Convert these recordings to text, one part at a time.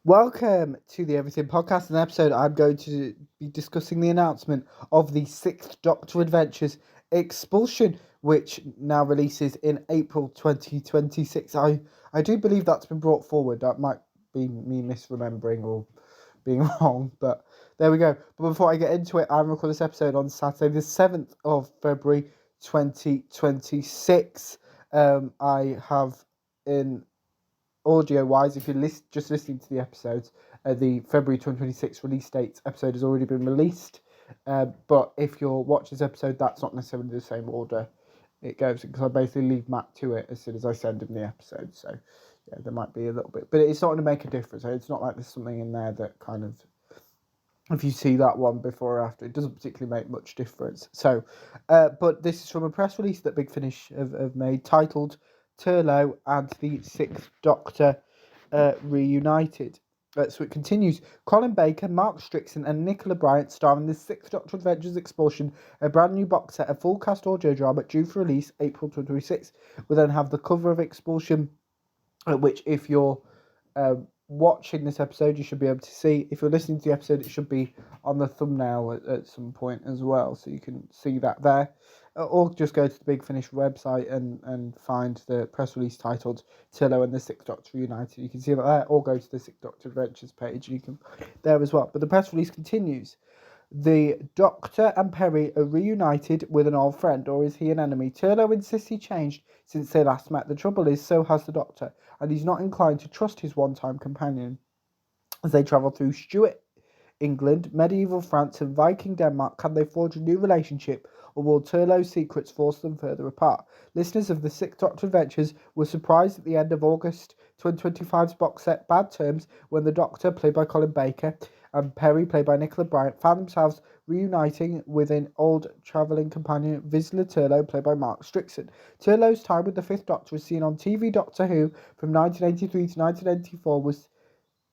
Welcome to the Everything Podcast. In the episode, I'm going to be discussing the announcement of the Sixth Doctor Adventures Expulsion, which now releases in April 2026. I do believe that's been brought forward. That might be me misremembering or being wrong, but there we go. But before I get into it, I'm recording this episode on Saturday, the 7th of February 2026. I have in audio wise, if you're just listening to the episodes, the February 2026 release date episode has already been released. But if you're watching this episode, that's not necessarily the same order it goes, because I basically leave Matt to it as soon as I send him the episode. So yeah, there might be a little bit, but it's not going to make a difference. It's not like there's something in there that kind of, if you see that one before or after, it doesn't particularly make much difference. So, but this is from a press release that Big Finish have made, titled Turlough and the Sixth Doctor reunited. So it continues. Colin Baker, Mark Strickson and Nicola Bryant star in the Sixth Doctor Adventures Expulsion, a brand new box set, a full cast audio drama due for release April 2026. We'll then have the cover of Expulsion, which if you're watching this episode, you should be able to see. If you're listening to the episode, it should be on the thumbnail at some point as well, so you can see that there. Or just go to the Big Finish website and find the press release titled Turlough and the Sixth Doctor Reunited. You can see that there, or go to the Sixth Doctor Adventures page, and you can there as well. But the press release continues. The Doctor and Perry are reunited with an old friend, or is he an enemy? Turlough insists he changed since they last met. The trouble is, so has the Doctor, and he's not inclined to trust his one-time companion. As they travel through Stuart, England, medieval France and Viking Denmark, can they forge a new relationship, or will Turlough's secrets force them further apart? Listeners of the Sixth Doctor Adventures were surprised at the end of August 2025's box set Bad Terms when the Doctor, played by Colin Baker, and Perry, played by Nicola Bryant, found themselves reuniting with an old travelling companion, Vizsla Turlough, played by Mark Strickson. Turlough's time with the Fifth Doctor, as seen on TV Doctor Who from 1983 to 1984, was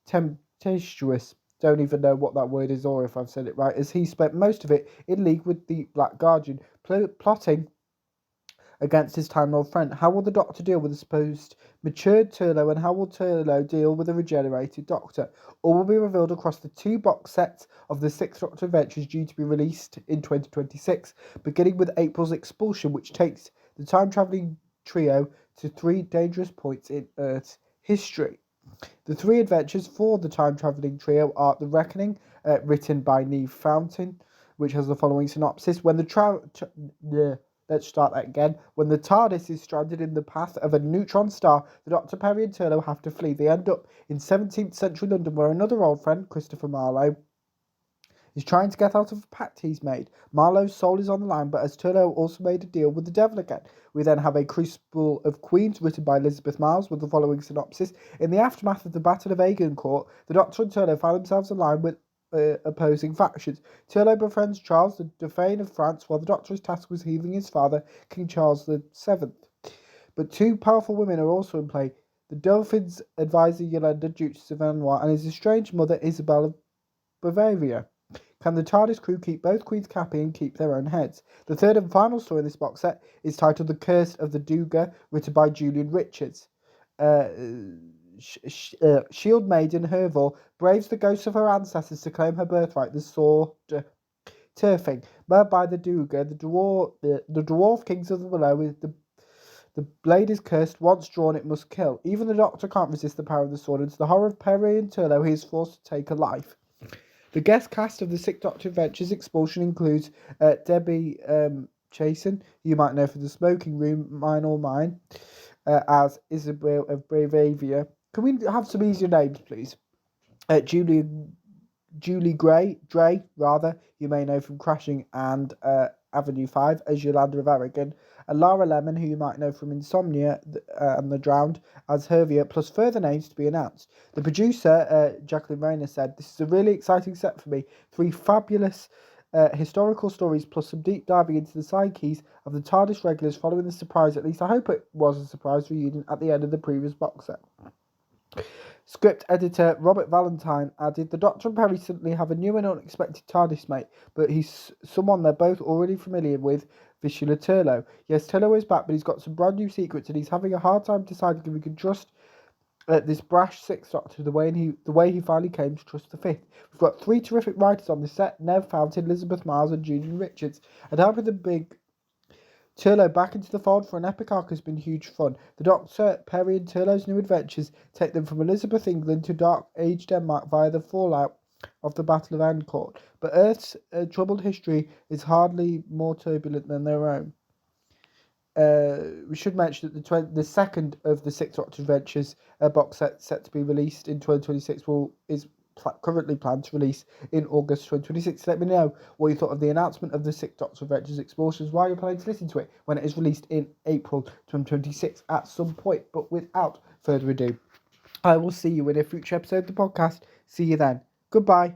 tempestuous. Don't even know what that word is or if I've said it right, as he spent most of it in league with the Black Guardian, plotting against his Time Lord friend. How will the Doctor deal with the supposed matured Turlough, and how will Turlough deal with a regenerated Doctor? All will be revealed across the two box sets of the Sixth Doctor Adventures due to be released in 2026, beginning with April's Expulsion, which takes the time-travelling trio to three dangerous points in Earth's history. The three adventures for the time-travelling trio are The Reckoning, written by Neve Fountain, which has the following synopsis. Let's start that again. When the TARDIS is stranded in the path of a neutron star, the Dr. Perry and Turlough have to flee. They end up in 17th century London, where another old friend, Christopher Marlowe, is trying to get out of a pact he's made. Marlowe's soul is on the line, but as Turlough also made a deal with the devil again. We then have A Crucible of Queens, written by Elizabeth Miles, with the following synopsis. In the aftermath of the Battle of Agincourt, the Doctor and Turlough find themselves aligned with opposing factions. Turlough befriends Charles, the Dauphin of France, while the Doctor is tasked with healing his father, King Charles VII. But two powerful women are also in play. The Dauphin's advisor, Yolanda, Duchess of Valois, and his estranged mother, Isabel of Bavaria. Can the TARDIS crew keep both queens happy and keep their own heads? The third and final story in this box set is titled The Curse of the Duga, written by Julian Richards. Shield Maiden Hervor braves the ghosts of her ancestors to claim her birthright, the sword turfing. Murdered by the Duga, the dwarf kings of the below, the blade is cursed. Once drawn, it must kill. Even the Doctor can't resist the power of the sword, and to the horror of Perry and Turlough, he is forced to take a life. The guest cast of the Sixth Doctor Adventures Expulsion includes Debbie Chasen, who you might know from The Smoking Room, Mine or Mine, as Isabel of Bravavia. Can we have some easier names, please? Julie Dre, you may know from Crashing and Avenue 5, as Yolanda of Aragon, and Lara Lemon, who you might know from Insomnia and The Drowned, as Hervia, plus further names to be announced. The producer, Jacqueline Rayner, said, "This is a really exciting set for me. 3 fabulous historical stories, plus some deep diving into the psyches of the TARDIS regulars following the surprise, at least I hope it was a surprise reunion at the end of the previous box set." Script editor Robert Valentine added, "The Doctor and Perry suddenly have a new and unexpected TARDIS mate, but he's someone they're both already familiar with, Vizsla Turlough. Yes, Turlough is back, but he's got some brand new secrets, and he's having a hard time deciding if we can trust this brash Sixth Doctor, the way he finally came to trust the Fifth. We've got 3 terrific writers on the set: Nev Fountain, Elizabeth Miles, and Julian Richards. And helping the big Turlo back into the fold for an epic arc has been huge fun. The Doctor, Perry, and Turlo's new adventures take them from Elizabeth England to Dark Age Denmark via the fallout of the Battle of Ancourt. But Earth's troubled history is hardly more turbulent than their own. We should mention that the second of the Six Doctor Adventures box set to be released in 2026 is currently planned to release in August 2026. Let me know what you thought of the announcement of the Six Doctor Adventures Expulsion, why you're planning to listen to it when it is released in April 2026 at some point. But without further ado, I will see you in a future episode of the podcast. See you then. Goodbye.